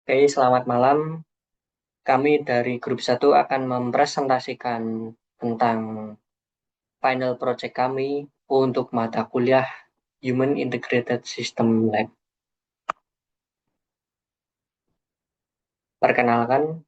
Oke, selamat malam. Kami dari grup satu akan mempresentasikan tentang final project kami untuk mata kuliah Human Integrated System Lab. Perkenalkan,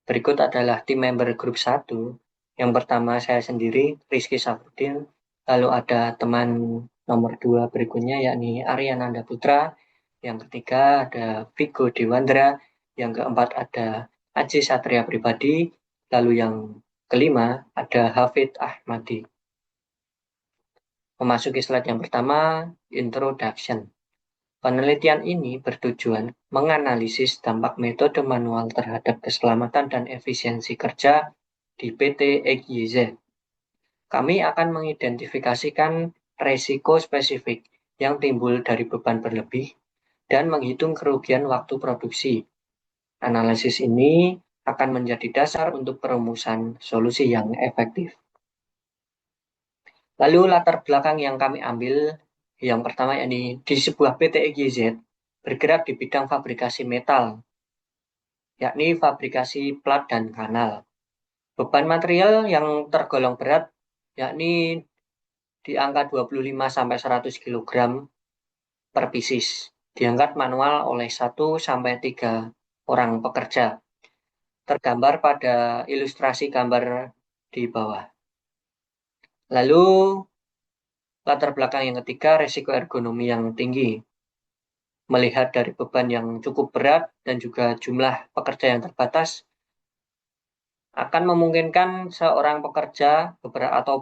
berikut adalah tim member grup satu. Yang pertama saya sendiri, Rizky Safruddin. Lalu ada teman nomor 2 berikutnya, yakni Aryananda Putra. Yang ketiga ada Vigo Dewandra. Yang keempat ada Aji Satria Pribadi. Lalu yang kelima ada Hafid Ahmadi. Memasuki slide yang pertama, Introduction. Penelitian ini bertujuan menganalisis dampak metode manual terhadap keselamatan dan efisiensi kerja di PT XYZ. Kami akan mengidentifikasikan resiko spesifik yang timbul dari beban berlebih dan menghitung kerugian waktu produksi. Analisis ini akan menjadi dasar untuk perumusan solusi yang efektif. Lalu latar belakang yang kami ambil, yang pertama yakni di sebuah PT EGZ bergerak di bidang fabrikasi metal, yakni fabrikasi plat dan kanal. Beban material yang tergolong berat, yakni di angka 25 sampai 100 kg per pieces, diangkat manual oleh 1 sampai 3 orang pekerja. Tergambar pada ilustrasi gambar di bawah. Lalu latar belakang yang ketiga, resiko ergonomi yang tinggi. Melihat dari beban yang cukup berat dan juga jumlah pekerja yang terbatas, akan memungkinkan seorang pekerja beberapa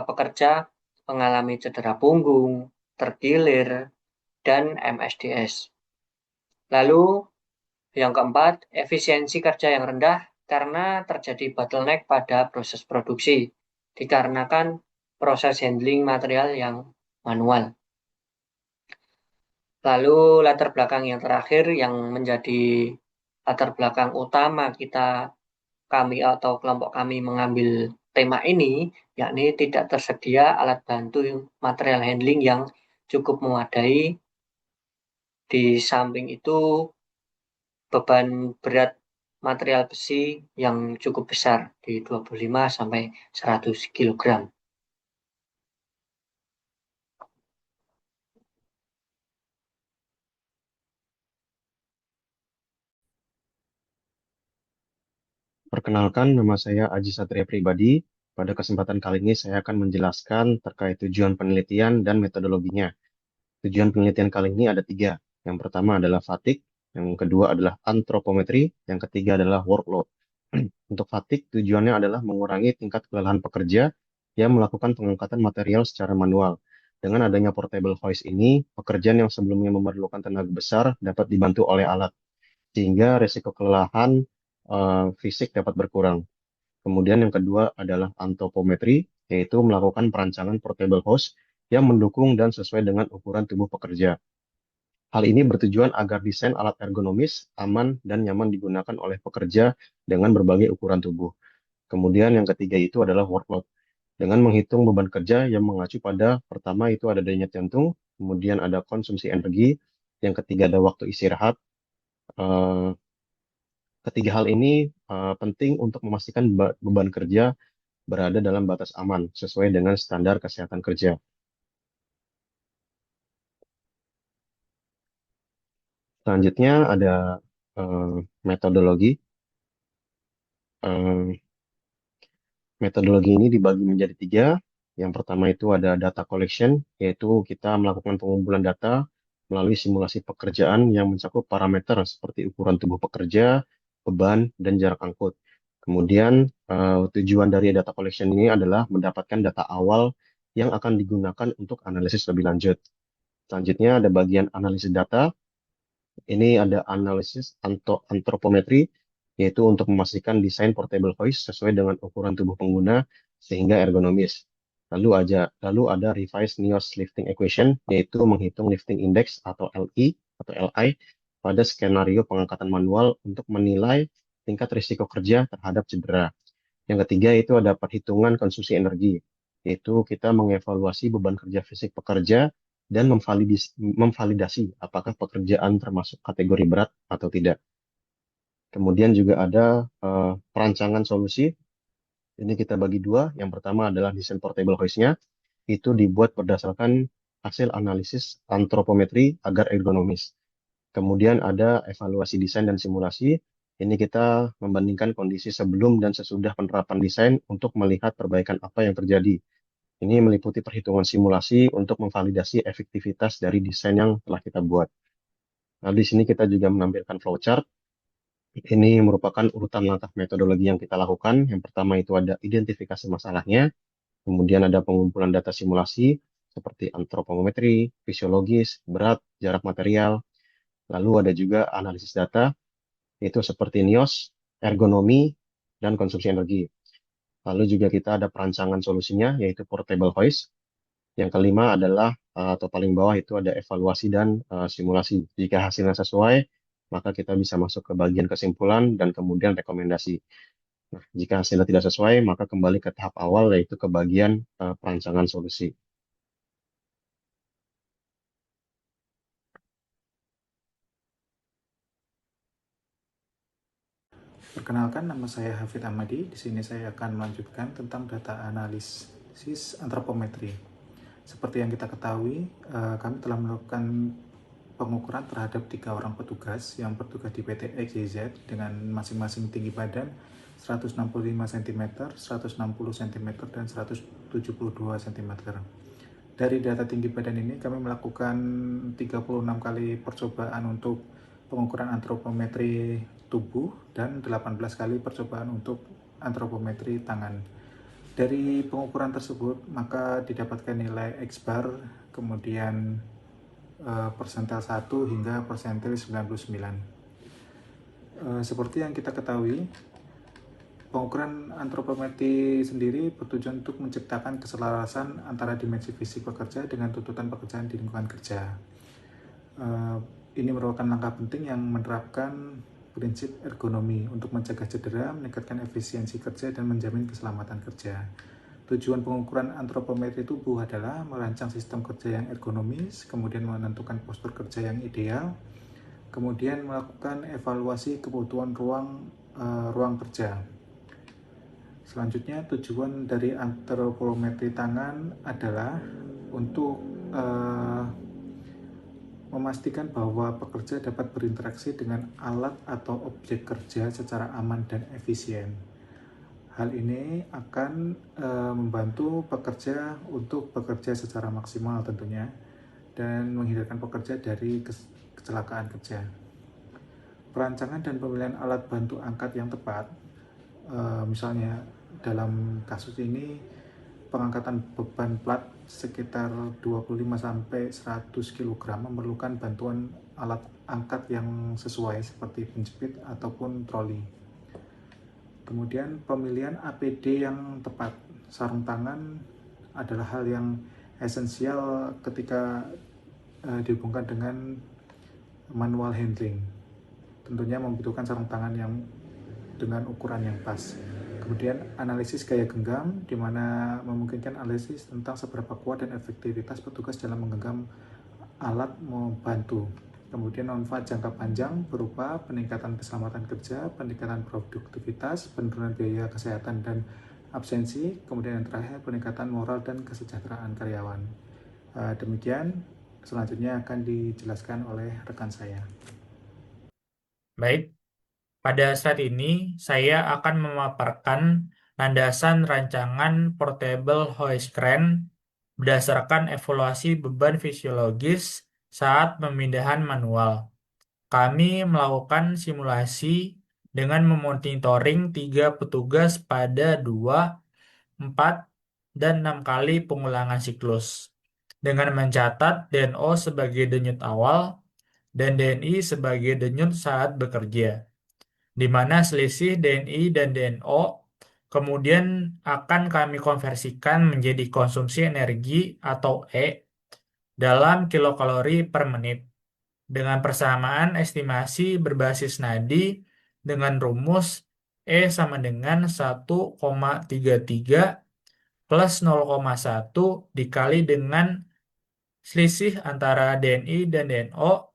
pekerja mengalami cedera punggung, terkilir, dan MSDS. Lalu yang keempat, efisiensi kerja yang rendah karena terjadi bottleneck pada proses produksi, dikarenakan proses handling material yang manual. Lalu latar belakang yang terakhir yang menjadi latar belakang utama kami atau kelompok kami mengambil tema ini, yakni tidak tersedia alat bantu material handling yang cukup memadai. Di samping itu, beban berat material besi yang cukup besar di 25 sampai 100 kg. Perkenalkan, nama saya Aji Satria Pribadi. Pada kesempatan kali ini saya akan menjelaskan terkait tujuan penelitian dan metodologinya. Tujuan penelitian kali ini ada tiga. Yang pertama adalah fatigue, yang kedua adalah antropometri, yang ketiga adalah workload. Untuk fatigue, tujuannya adalah mengurangi tingkat kelelahan pekerja yang melakukan pengangkatan material secara manual. Dengan adanya portable hoist ini, pekerjaan yang sebelumnya memerlukan tenaga besar dapat dibantu oleh alat, sehingga risiko kelelahan fisik dapat berkurang. Kemudian yang kedua adalah antropometri, yaitu melakukan perancangan portable host yang mendukung dan sesuai dengan ukuran tubuh pekerja. Hal ini bertujuan agar desain alat ergonomis, aman, dan nyaman digunakan oleh pekerja dengan berbagai ukuran tubuh. Kemudian yang ketiga itu adalah workload. Dengan menghitung beban kerja yang mengacu pada pertama itu ada denyut jantung, kemudian ada konsumsi energi, yang ketiga ada waktu istirahat. Eh, Ketiga hal ini penting untuk memastikan beban kerja berada dalam batas aman sesuai dengan standar kesehatan kerja. Selanjutnya ada eh, metodologi. Eh, Metodologi ini dibagi menjadi tiga. Yang pertama itu ada data collection, yaitu kita melakukan pengumpulan data melalui simulasi pekerjaan yang mencakup parameter seperti ukuran tubuh pekerja, beban, dan jarak angkut. Kemudian tujuan dari data collection ini adalah mendapatkan data awal yang akan digunakan untuk analisis lebih lanjut. Selanjutnya ada bagian analisis data. Ini ada analisis antropometri, yaitu untuk memastikan desain portable hoist sesuai dengan ukuran tubuh pengguna sehingga ergonomis. Lalu ada revise NIOSH lifting equation, yaitu menghitung lifting index atau LI pada skenario pengangkatan manual untuk menilai tingkat risiko kerja terhadap cedera. Yang ketiga itu ada perhitungan konsumsi energi, yaitu kita mengevaluasi beban kerja fisik pekerja dan memvalidasi apakah pekerjaan termasuk kategori berat atau tidak. Kemudian juga ada perancangan solusi. Ini kita bagi dua. Yang pertama adalah desain portable hoist-nya. Itu dibuat berdasarkan hasil analisis antropometri agar ergonomis. Kemudian ada evaluasi desain dan simulasi. Ini kita membandingkan kondisi sebelum dan sesudah penerapan desain untuk melihat perbaikan apa yang terjadi. Ini meliputi perhitungan simulasi untuk memvalidasi efektivitas dari desain yang telah kita buat. Nah, di sini kita juga menampilkan flowchart. Ini merupakan urutan langkah metodologi yang kita lakukan. Yang pertama itu ada identifikasi masalahnya, kemudian ada pengumpulan data simulasi seperti antropometri, fisiologis, berat, jarak material, lalu ada juga analisis data, itu seperti NIOS, ergonomi, dan konsumsi energi. Lalu juga kita ada perancangan solusinya, yaitu portable hoist. Yang kelima adalah atau paling bawah itu ada evaluasi dan simulasi. Jika hasilnya sesuai, maka kita bisa masuk ke bagian kesimpulan dan kemudian rekomendasi. Nah, jika hasilnya tidak sesuai, maka kembali ke tahap awal yaitu ke bagian perancangan solusi. Perkenalkan, nama saya Hafid Ahmadi. Di sini saya akan melanjutkan tentang data analisis antropometri. Seperti yang kita ketahui, kami telah melakukan pengukuran terhadap 3 orang petugas yang bertugas di PT XYZ dengan masing-masing tinggi badan 165 cm, 160 cm, dan 172 cm. Dari data tinggi badan ini kami melakukan 36 kali percobaan untuk pengukuran antropometri tubuh dan 18 kali percobaan untuk antropometri tangan. Dari pengukuran tersebut maka didapatkan nilai X bar, kemudian persentil 1 hingga persentil 99. Seperti yang kita ketahui, pengukuran antropometri sendiri bertujuan untuk menciptakan keselarasan antara dimensi fisik pekerja dengan tuntutan pekerjaan di lingkungan kerja. Ini merupakan langkah penting yang menerapkan prinsip ergonomi untuk mencegah cedera, meningkatkan efisiensi kerja, dan menjamin keselamatan kerja. Tujuan pengukuran antropometri tubuh adalah merancang sistem kerja yang ergonomis, kemudian menentukan postur kerja yang ideal, kemudian melakukan evaluasi kebutuhan ruang kerja. Selanjutnya, tujuan dari antropometri tangan adalah untuk memastikan bahwa pekerja dapat berinteraksi dengan alat atau objek kerja secara aman dan efisien. Hal ini akan membantu pekerja untuk bekerja secara maksimal tentunya dan menghindarkan pekerja dari kecelakaan kerja. Perancangan dan pemilihan alat bantu angkat yang tepat, misalnya dalam kasus ini pengangkatan beban plat sekitar 25-100 kg memerlukan bantuan alat angkat yang sesuai seperti penjepit ataupun troli. Kemudian pemilihan APD yang tepat, sarung tangan adalah hal yang esensial ketika dihubungkan dengan manual handling. Tentunya membutuhkan sarung tangan yang dengan ukuran yang pas. Kemudian analisis gaya genggam, di mana memungkinkan analisis tentang seberapa kuat dan efektivitas petugas dalam menggenggam alat membantu. Kemudian manfaat jangka panjang berupa peningkatan keselamatan kerja, peningkatan produktivitas, penurunan biaya kesehatan dan absensi, kemudian yang terakhir peningkatan moral dan kesejahteraan karyawan. Demikian, selanjutnya akan dijelaskan oleh rekan saya. Baik, pada saat ini saya akan memaparkan landasan rancangan portable hoist crane berdasarkan evaluasi beban fisiologis saat pemindahan manual. Kami melakukan simulasi dengan memonitoring 3 petugas pada 2, 4, dan 6 kali pengulangan siklus dengan mencatat DNO sebagai denyut awal dan DNI sebagai denyut saat bekerja, di mana selisih DNI dan DNO kemudian akan kami konversikan menjadi konsumsi energi atau E dalam kilokalori per menit dengan persamaan estimasi berbasis nadi dengan rumus E sama dengan 1,33 plus 0,1 dikali dengan selisih antara DNI dan DNO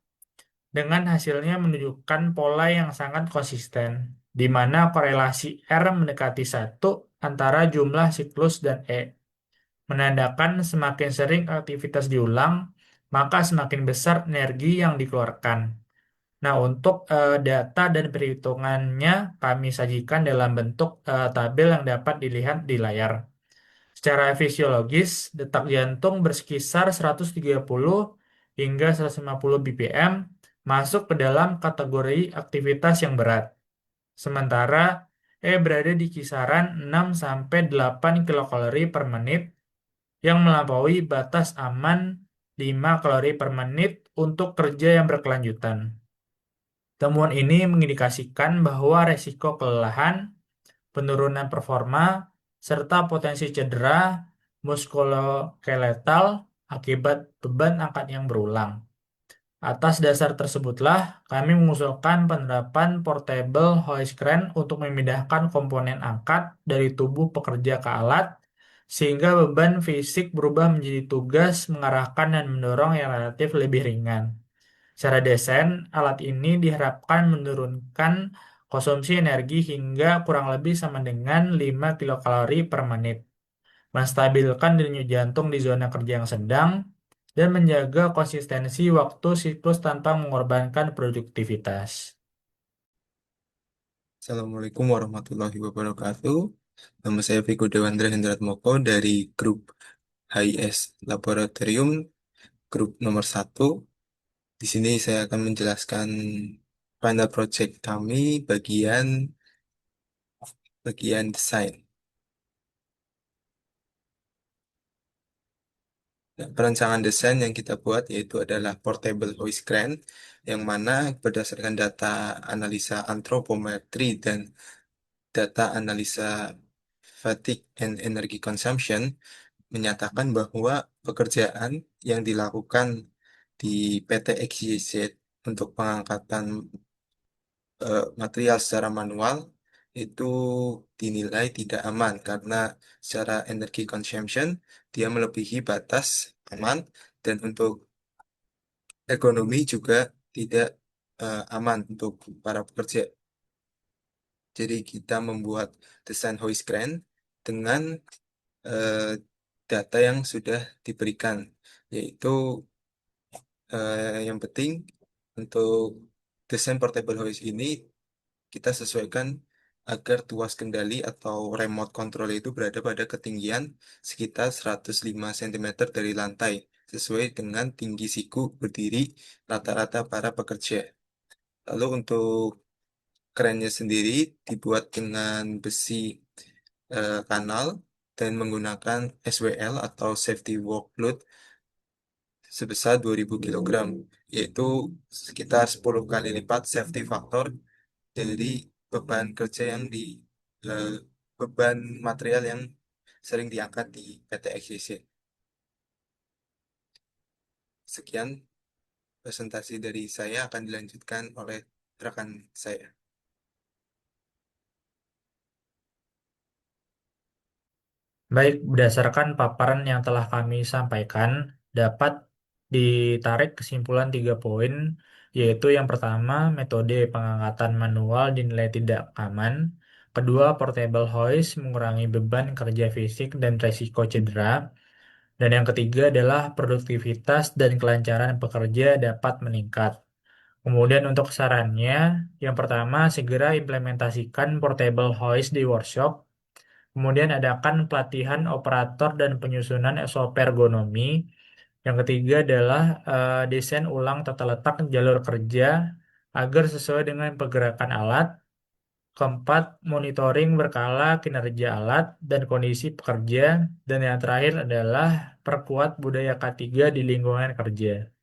dengan hasilnya menunjukkan pola yang sangat konsisten, di mana korelasi R mendekati 1 antara jumlah siklus dan E, menandakan semakin sering aktivitas diulang, maka semakin besar energi yang dikeluarkan. Nah, untuk data dan perhitungannya kami sajikan dalam bentuk tabel yang dapat dilihat di layar. Secara fisiologis, detak jantung berkisar 130 hingga 150 bpm masuk ke dalam kategori aktivitas yang berat. Sementara E berada di kisaran 6 sampai 8 kilokalori per menit yang melampaui batas aman 5 kalori per menit untuk kerja yang berkelanjutan. Temuan ini mengindikasikan bahwa resiko kelelahan, penurunan performa, serta potensi cedera muskuloskeletal akibat beban angkat yang berulang. Atas dasar tersebutlah, kami mengusulkan penerapan portable hoist crane untuk memindahkan komponen angkat dari tubuh pekerja ke alat, sehingga beban fisik berubah menjadi tugas mengarahkan dan mendorong yang relatif lebih ringan. Secara desain, alat ini diharapkan menurunkan konsumsi energi hingga kurang lebih sama dengan 5 kilokalori per menit, menstabilkan denyut jantung di zona kerja yang sedang, dan menjaga konsistensi waktu siklus tanpa mengorbankan produktivitas. Assalamualaikum warahmatullahi wabarakatuh. Nama saya Vigo Dewandra Hendratmoko dari grup HIS Laboratorium, grup nomor 1. Di sini saya akan menjelaskan final project kami bagian desain. Nah, perancangan desain yang kita buat yaitu adalah portable hoist crane, yang mana berdasarkan data analisa antropometri dan data analisa fatigue and energy consumption menyatakan bahwa pekerjaan yang dilakukan di PT XYZ untuk pengangkatan material secara manual itu dinilai tidak aman karena secara energy consumption dia melebihi batas aman, dan untuk ekonomi juga tidak aman untuk para pekerja. Jadi kita membuat desain hoist crane dengan eh, data yang sudah diberikan, yaitu yang penting untuk desain portable hoist ini kita sesuaikan agar tuas kendali atau remote control itu berada pada ketinggian sekitar 105 cm dari lantai, sesuai dengan tinggi siku berdiri rata-rata para pekerja. Lalu untuk kerennya sendiri dibuat dengan besi kanal dan menggunakan SWL atau Safety Work Load sebesar 2000 kg, yaitu sekitar 10 kali lipat safety factor dari beban kerja eh, beban material yang sering diangkat di PT XYZ. Sekian presentasi dari saya, akan dilanjutkan oleh rekan saya. Baik, berdasarkan paparan yang telah kami sampaikan, dapat ditarik kesimpulan 3 poin, yaitu yang pertama, metode pengangkatan manual dinilai tidak aman. Kedua, portable hoist mengurangi beban kerja fisik dan resiko cedera. Dan yang ketiga adalah produktivitas dan kelancaran pekerja dapat meningkat. Kemudian untuk sarannya, yang pertama, segera implementasikan portable hoist di workshop. Kemudian adakan pelatihan operator dan penyusunan SOP ergonomi. Yang ketiga adalah desain ulang tata letak jalur kerja agar sesuai dengan pergerakan alat. Keempat, monitoring berkala kinerja alat dan kondisi pekerja. Dan yang terakhir adalah perkuat budaya K3 di lingkungan kerja.